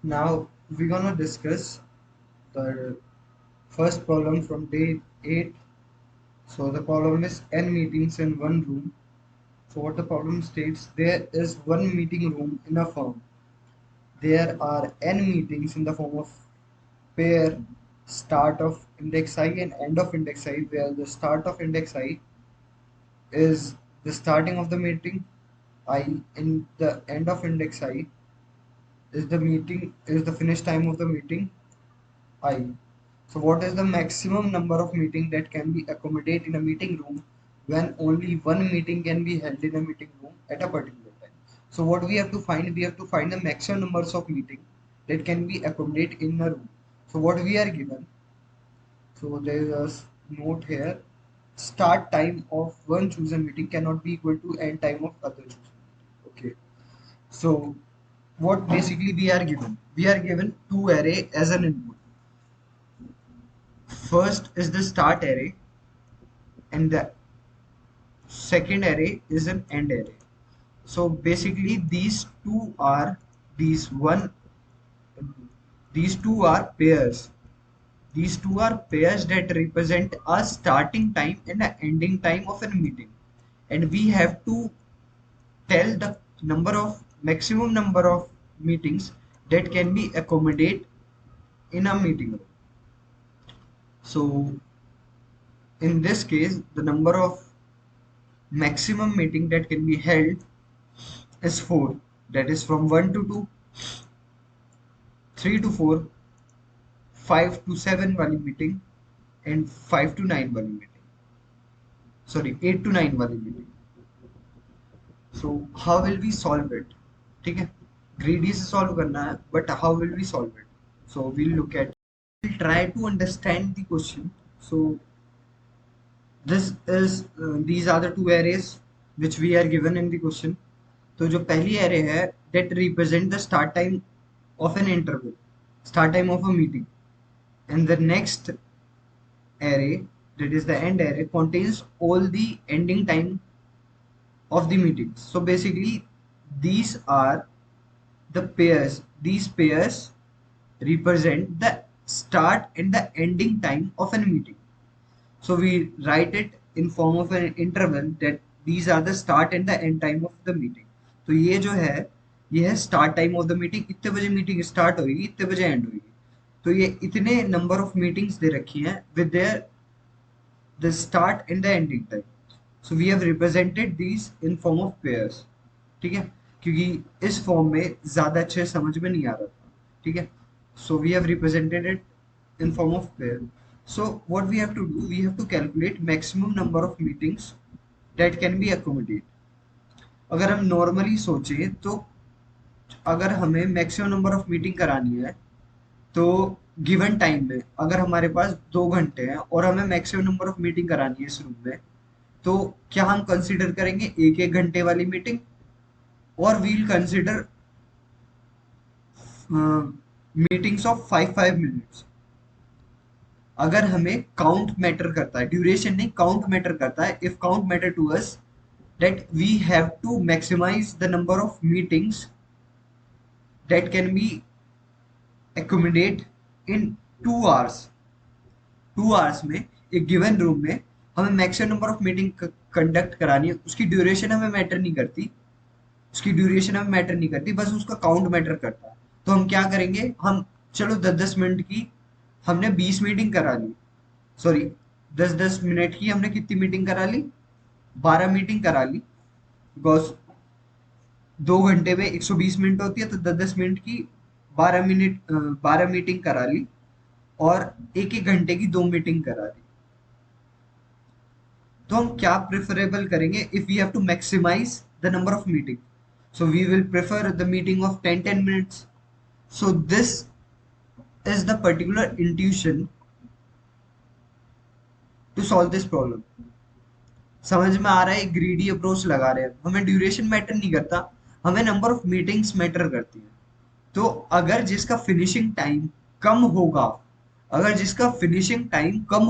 Now we're gonna discuss the first problem from day 8. So the problem is n meetings in one room. So what the problem states, there is one meeting room in a firm. There are n meetings in the form of pair start of index I and end of index I, where the start of index I is the starting of the meeting I and the end of index I is the finish time of the meeting I. So what is the maximum number of meeting that can be accommodated in a meeting room when only one meeting can be held in a meeting room at a particular time? So what we have to find, we have to find the maximum numbers of meeting that can be accommodated in a room. So what we are given, so there is a note here, start time of one chosen meeting cannot be equal to end time of other chosen meeting. Okay. So what basically we are given? We are given two array as an input. First is the start array and the second array is an end array. So basically these one these two are pairs. These two are pairs that represent a starting time and an ending time of a meeting. And we have to tell the maximum number of meetings that can be accommodated in a meeting room. So in this case, the number of maximum meeting that can be held is 4. That is from 1 to 2, 3 to 4, 5 to 7 वाली meeting and 5 to 9 वाली meeting, sorry 8 to 9 वाली meeting. So how will we solve it? ठीक है, greedy से solve करना है, but how will we solve it? So we'll try to understand the question. So these are the two arrays which we are given in the question. तो जो पहली array है that represent the start time of an interval, start time of a meeting, and the next array, that is the end array, contains all the ending time of the meetings. So basically these are the pairs. These pairs represent the start and the ending time of a meeting. So we write it in form of an interval that these are the start and the end time of the meeting. तो ये जो है ये है start time of the meeting. इतने बजे meeting start होगी, इतने बजे end होगी. तो ये इतने number of meetings दे रखी हैं with their the start and the ending time. So we have represented these in form of pairs. ठीक है, क्योंकि इस फॉर्म में ज्यादा अच्छे समझ में नहीं आ रहा था. ठीक है, so we have represented it in form of pair. So what we have to do, we have to calculate maximum number of meetings that can be accommodated. अगर हम नॉर्मली सोचें तो अगर हमें मैक्सिमम नंबर ऑफ मीटिंग करानी है तो given time में अगर हमारे पास 2 घंटे हैं और हमें मैक्सिमम नंबर ऑफ मीटिंग करानी है इस रूम में, तो क्या हम कंसीडर करेंगे एक एक घंटे वाली मीटिंग, और we'll consider meetings of 5 5 minutes. अगर हमें काउंट मैटर करता है, ड्यूरेशन नहीं काउंट मैटर करता है, if count matter to us that we have to maximize the number of meetings that can be accommodate in 2 hours. 2 hours में एक given room में हमें maximum number of meeting conduct करानी है. उसकी ड्यूरेशन हमें मैटर नहीं करती, बस उसका काउंट मैटर करता है. तो हम क्या करेंगे, हम चलो 10 10 मिनट की हमने 20 मीटिंग करा ली, सॉरी 10 10 मिनट की हमने कितनी मीटिंग करा ली, 12 मीटिंग करा ली, बिकॉज 2 घंटे में 120 मिनट होती है, तो 10 10 मिनट की 12 मिनट 12 मीटिंग करा ली और एक एक घंटे की 2 मीटिंग करा ली. तो हम क्या प्रेफरेबल करेंगे if we have to maximise the number of meeting. So we will prefer the meeting of 10 10 minutes. So this is the particular intuition to solve this problem. समझ में आ रहा है, ग्रीडी अप्रोच लगा रहे हैं, हमें ड्यूरेशन मैटर नहीं करता, हमें नंबर ऑफ मीटिंग्स मैटर करती है. तो अगर जिसका फिनिशिंग टाइम कम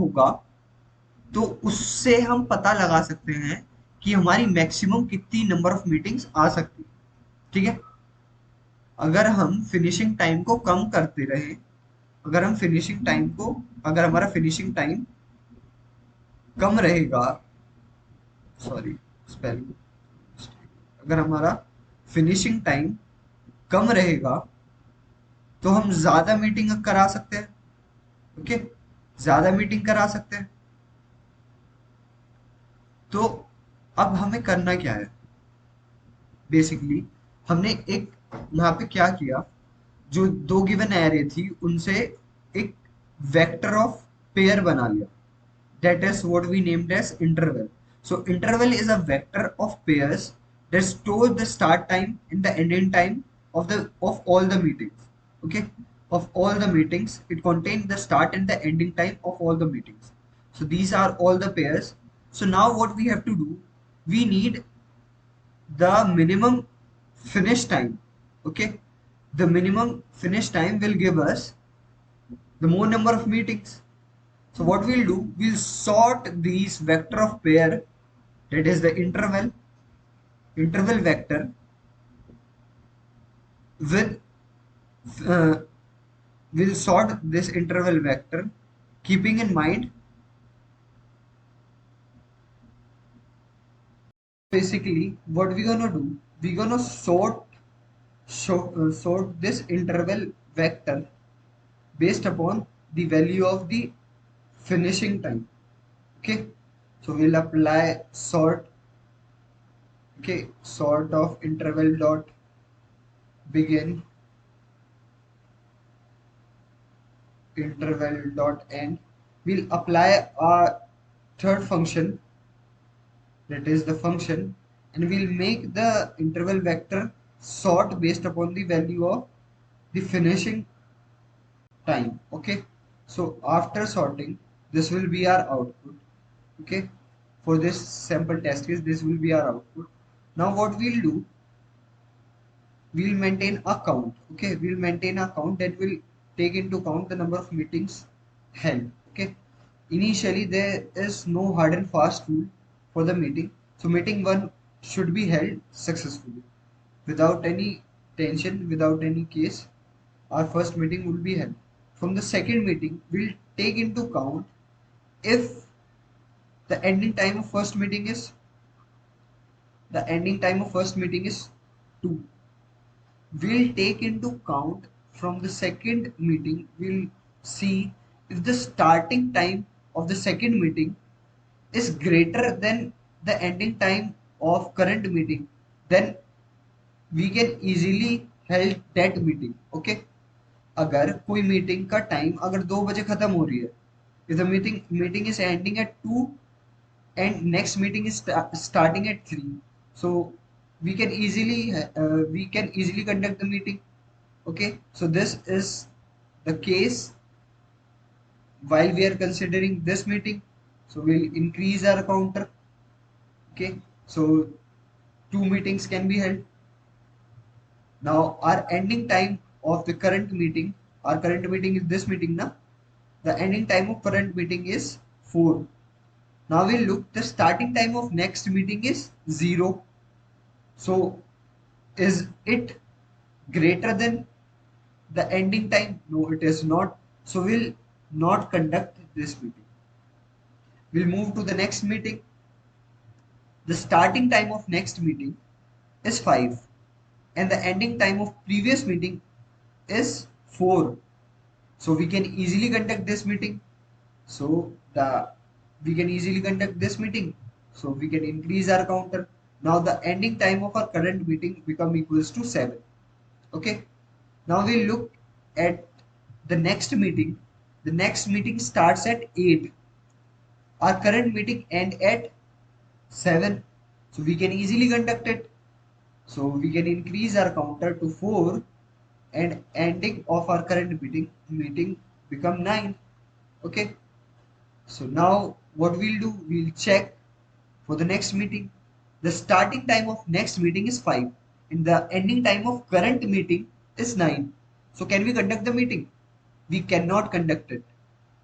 होगा, तो उससे हम पता लगा सकते हैं कि हमारी मैक्सिमम कितनी नंबर ऑफ मीटिंग्स आ सकती है. ठीक है, अगर हम फिनिशिंग टाइम को कम करते रहे, अगर हम फिनिशिंग टाइम को अगर हमारा फिनिशिंग टाइम कम रहेगा, सॉरी स्पेलिंग, अगर हमारा फिनिशिंग टाइम कम रहेगा तो हम ज्यादा मीटिंग करा सकते हैं। ओके, ज्यादा मीटिंग करा सकते हैं। तो अब हमें करना क्या है, बेसिकली हमने एक यहाँ पे क्या किया, जो दो गिवन एरे थी उनसे एक वेक्टर ऑफ पेयर बना लिया, that is what we named as interval. So interval is a vector of pairs that stores the start time and the ending time of all the meetings. Okay, of all the meetings, it contains the start and the ending time of all the meetings. So these are all the pairs. So now what we have to do, we need the minimum finish time. Okay, the minimum finish time will give us the more number of meetings. So what we'll do, we'll sort these vector of pair, that is the interval vector with, uh, we'll sort this interval vector keeping in mind, basically what we're gonna do, we're gonna sort this interval vector based upon the value of the finishing time. Okay, so we'll apply sort. Okay, sort of interval dot begin, interval dot end. We'll apply our third function, that is the function, and we'll make the interval vector sort based upon the value of the finishing time. Okay, so after sorting, this will be our output. Okay, for this sample test case, this will be our output. Now what we'll do, we'll maintain a count. Okay, we'll maintain a count that will take into count the number of meetings held. Okay, initially there is no hard and fast rule for the meeting, so meeting one should be held successfully without any tension, without any case. Our first meeting will be held. From the second meeting, we'll take into count if the ending time of first meeting is, the ending time of first meeting is 2. We'll take into count from the second meeting, we'll see if the starting time of the second meeting is greater than the ending time of current meeting, then we can easily held that meeting. Okay, अगर कोई meeting का time अगर 2 बजे खत्म हो रही है, if the meeting is ending at 2 and next meeting is starting at 3, so we can easily conduct the meeting. Okay, so this is the case while we are considering this meeting, so we'll increase our counter. Okay, so 2 meetings can be held. Now our ending time of the current meeting, our current meeting is this meeting now, the ending time of current meeting is 4. Now we'll look, the starting time of next meeting is 0. So is it greater than the ending time? No, it is not. So we'll not conduct this meeting. We'll move to the next meeting. The starting time of next meeting is 5 and the ending time of previous meeting is 4. So we can easily conduct this meeting. So we can easily conduct this meeting. So we can increase our counter. Now the ending time of our current meeting become equals to 7. Okay. Now we look at the next meeting. The next meeting starts at 8. Our current meeting end at 7. So we can easily conduct it. So we can increase our counter to 4 and ending of our current meeting become 9. Okay. So now what we'll do, we'll check for the next meeting. The starting time of next meeting is 5 and the ending time of current meeting is 9. So can we conduct the meeting? We cannot conduct it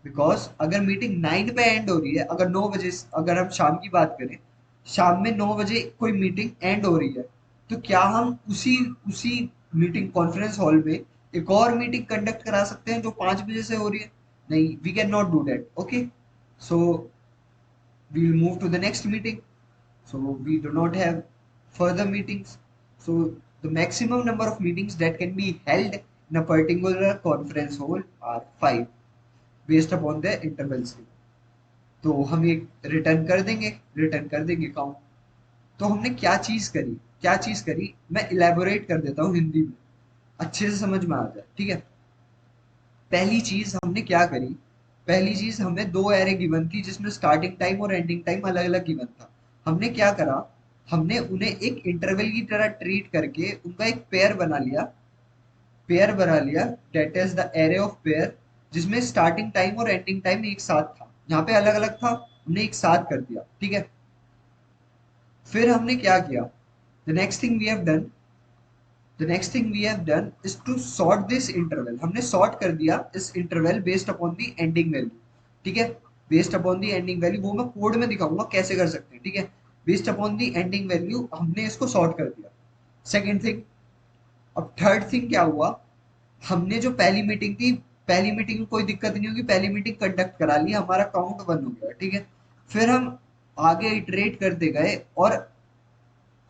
because अगर meeting 9 पे and हो रही है, अगर 9 बजे, अगर हम शाम की बात करें, शाम में 9 बजे कोई मीटिंग एंड हो रही है, तो क्या हम उसी उसी मीटिंग कॉन्फ्रेंस हॉल में एक और मीटिंग कंडक्ट करा सकते हैं जो 5 बजे से हो रही है? नहीं, we can not do that. Okay, so we will move to the next meeting. So we do not have further meetings. So the maximum number of meetings that can be held in a particular conference hall are 5 based upon the intervals. तो हम ये return कर देंगे count. तो हमने क्या चीज करी, मैं इलेबोरेट कर देता हूँ हिंदी में, अच्छे से समझ में आ जाए. ठीक है, पहली चीज हमने क्या करी, पहली चीज हमें दो एरे गिवन थी जिसमें स्टार्टिंग टाइम और एंडिंग टाइम अलग अलग गिवन था. हमने क्या करा, हमने उन्हें एक इंटरवल की तरह ट्रीट करके उनका एक पेयर बना लिया. That is the array of pair, जिसमें स्टार्टिंग टाइम और एंडिंग टाइम एक साथ था. यहाँ पे अलग अलग था, हमने एक साथ कर दिया. ठीक है, फिर हमने क्या किया, the next thing we have done the next thing we have done is to sort this interval. हमने सॉर्ट कर दिया इस interval based upon the ending value. ठीक है, based upon the ending value, वो मैं कोड में दिखाऊंगा कैसे कर सकते हैं. ठीक है, based upon the ending value हमने इसको सॉर्ट कर दिया. Second thing. अब थर्ड थिंग क्या हुआ, हमने जो पहली मीटिंग थी, पहली मीटिंग में कोई दिक्कत नहीं होगी, पहली मीटिंग कंडक्ट करा ली, हमारा काउंट 1 हो गया. ठीक है, फिर हम आगे इटरेट करते गए और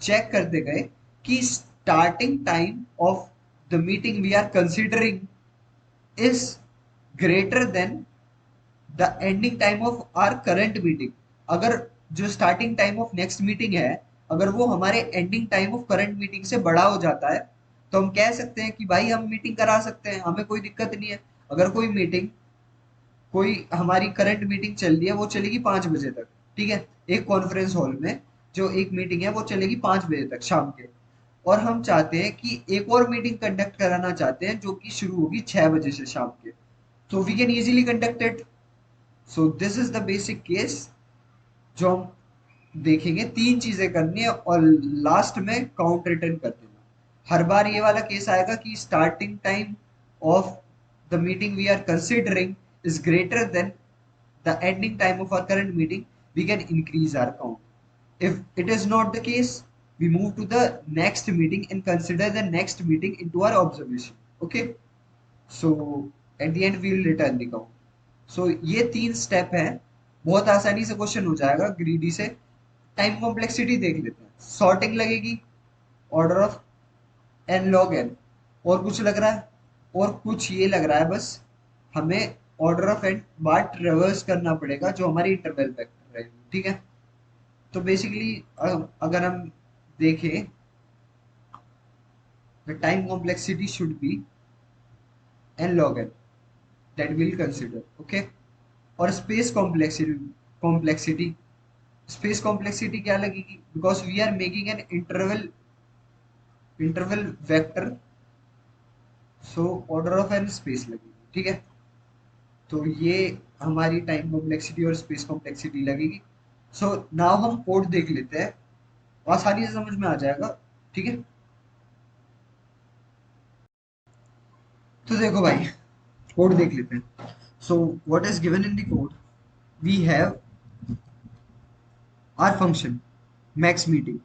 चेक करते गए कि starting time of the meeting we are considering is greater than the ending time of our current meeting. अगर जो starting time of next meeting है, अगर वो हमारे ending time of current meeting से बड़ा हो जाता है, तो हम कह सकते हैं कि भाई हम मीटिंग करा सकते हैं, हमें कोई दिक्कत नहीं है. अगर कोई हमारी करंट मीटिंग चल रही है, वो चलेगी 5 बजे तक. ठीक है, एक कॉन्फ्रेंस हॉल में जो एक मीटिंग है वो चलेगी 5 बजे तक शाम के. और हम चाहते हैं कि एक और मीटिंग कंडक्ट कराना चाहते हैं जो कि शुरू होगी 6 बजे से शाम के. तो we can easily conduct it. So this is the basic case जो हम देखेंगे. तीन चीजें करनी है और लास्ट में काउंट रिटर्न कर देना. हर बार ये वाला केस आएगा कि starting time of the meeting we are considering is greater than the ending time of our current meeting, we can increase our count. If it is not the case, we move to the next meeting and consider the next meeting into our observation. Okay, so at the end we will return the count. So ये तीन step है, बहुत आसानी से question हो जाएगा greedy से. Time complexity देख लेते हैं. सॉर्टिंग लगेगी, order of N log N. और कुछ लग रहा है, और कुछ ये लग रहा है बस, हमें ऑर्डर ऑफ एन बार ट्रेवर्स करना पड़ेगा जो हमारी इंटरवल वेक्टर है. ठीक है, तो बेसिकली अगर हम देखें, the time complexity should be N log N, that will consider. Okay, और कॉम्प्लेक्सिटी स्पेस कॉम्प्लेक्सिटी क्या लगेगी, because we are making N interval vector, so order of N space लगेगी. ठीक है, तो ये हमारी टाइम कॉम्प्लेक्सिटी और स्पेस कॉम्प्लेक्सिटी लगेगी. सो नाउ हम कोड देख लेते हैं, आसानी से समझ में आ जाएगा. ठीक है, तो देखो भाई, कोड देख लेते हैं. So what is given in the code, we have our function max meeting,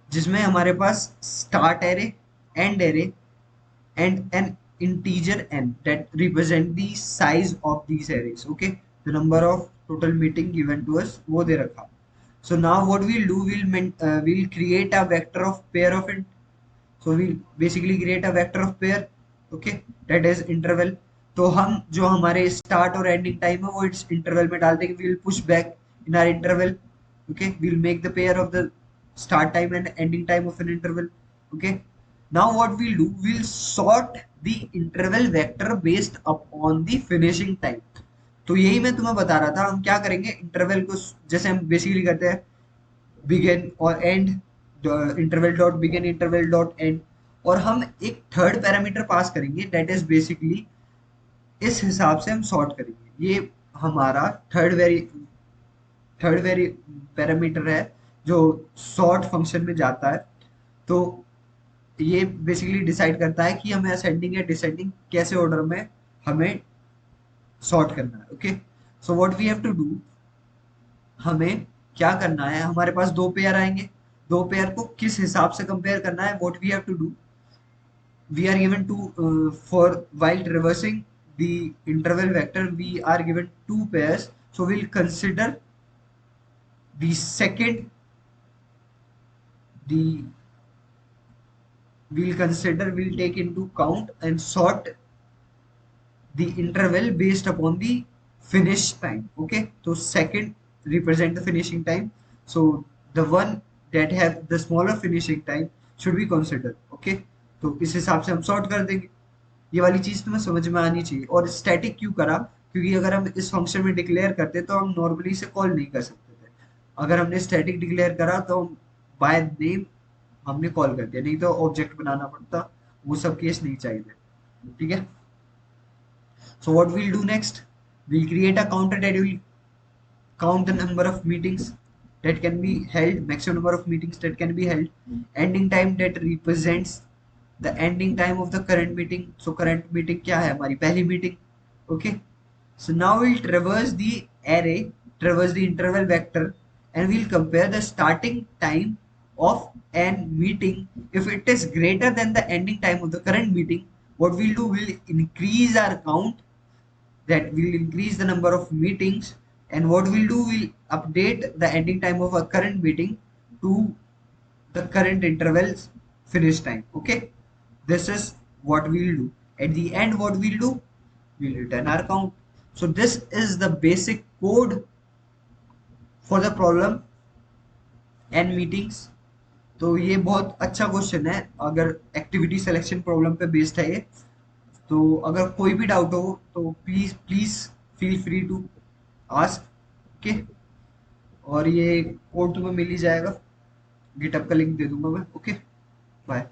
जिसमें हमारे पास start array, end array and an integer n that represent the size of these arrays. Okay, the number of total meeting given to us वो दे रखा. So now what we'll do, we'll create a vector of pair of int. So we'll basically create a vector of pair. Okay, that is interval. तो हम जो हमारे start और ending time है वो इस interval में डाल देंगे. We'll push back in our interval. Okay, we'll make the pair of the start time and ending time of an interval. Okay, now what we'll do, we'll sort the interval vector based upon the finishing time. तो यही मैं तुम्हें बता रहा था, हम क्या करेंगे, इंटरवल को जैसे हम बेसिकली करते हैं बिगिन और and, interval dot begin interval dot and, और हम एक थर्ड पैरामीटर पास करेंगे, दैट इज बेसिकली इस हिसाब से हम सॉर्ट करेंगे. ये हमारा थर्ड वेरी पैरामीटर है जो सॉर्ट फंक्शन में जाता है. तो ये बेसिकली डिसाइड करता है कि हमें असेंडिंग या डिसेंडिंग कैसे ऑर्डर में हमें सॉर्ट करना है. Okay, so what we have to do, हमें क्या करना है, हमारे पास दो पेयर आएंगे, दो पेयर को किस हिसाब से कंपेयर करना है, what we have to do, we are given two for while traversing the interval vector, we are given two pairs, so we'll consider the second, the we'll take into count and sort the interval based upon the finish time. Okay, so second represent the finishing time, so the one that have the smaller finishing time should be considered. Okay, तो इस हिसाब से हम sort कर देंगे। ये वाली चीज तुम्हें समझ में आनी चाहिए। और स्टैटिक क्यों करा, क्योंकि अगर हम इस फंक्शन में डिक्लेयर करते तो हम नॉर्मली इसे कॉल नहीं कर सकते थे। अगर हमने स्टैटिक डिक्लेयर करा तो हम बाय नेम हमने कॉल कर दिया, नहीं तो ऑब्जेक्ट बनाना पड़ता, वो सब केस नहीं चाहिए थे। ठीक है, so what we'll do next, we'll create a counter that will count the number of meetings that can be held, maximum number of meetings that can be held, ending time that represents the ending time of the current meeting. So current meeting क्या है, हमारी पहली meeting. Okay, so now we'll traverse the array, traverse the interval vector, and we'll compare the starting time of an meeting. If it is greater than the ending time of the current meeting, what we'll do, we'll increase our count, that will increase the number of meetings, and what we'll do, we'll update the ending time of a current meeting to the current interval's finish time. Okay, this is what we'll do. At the end, what we'll do, we'll return our count. So this is the basic code for the problem and meetings. तो ये बहुत अच्छा question है, अगर activity selection problem पे based है ये। तो अगर कोई भी डाउट हो तो please please feel free to ask. Okay, और ये कोड तुम्हें मिल ही जाएगा, गिटअप का लिंक दे दूंगा मैं। Okay, bye.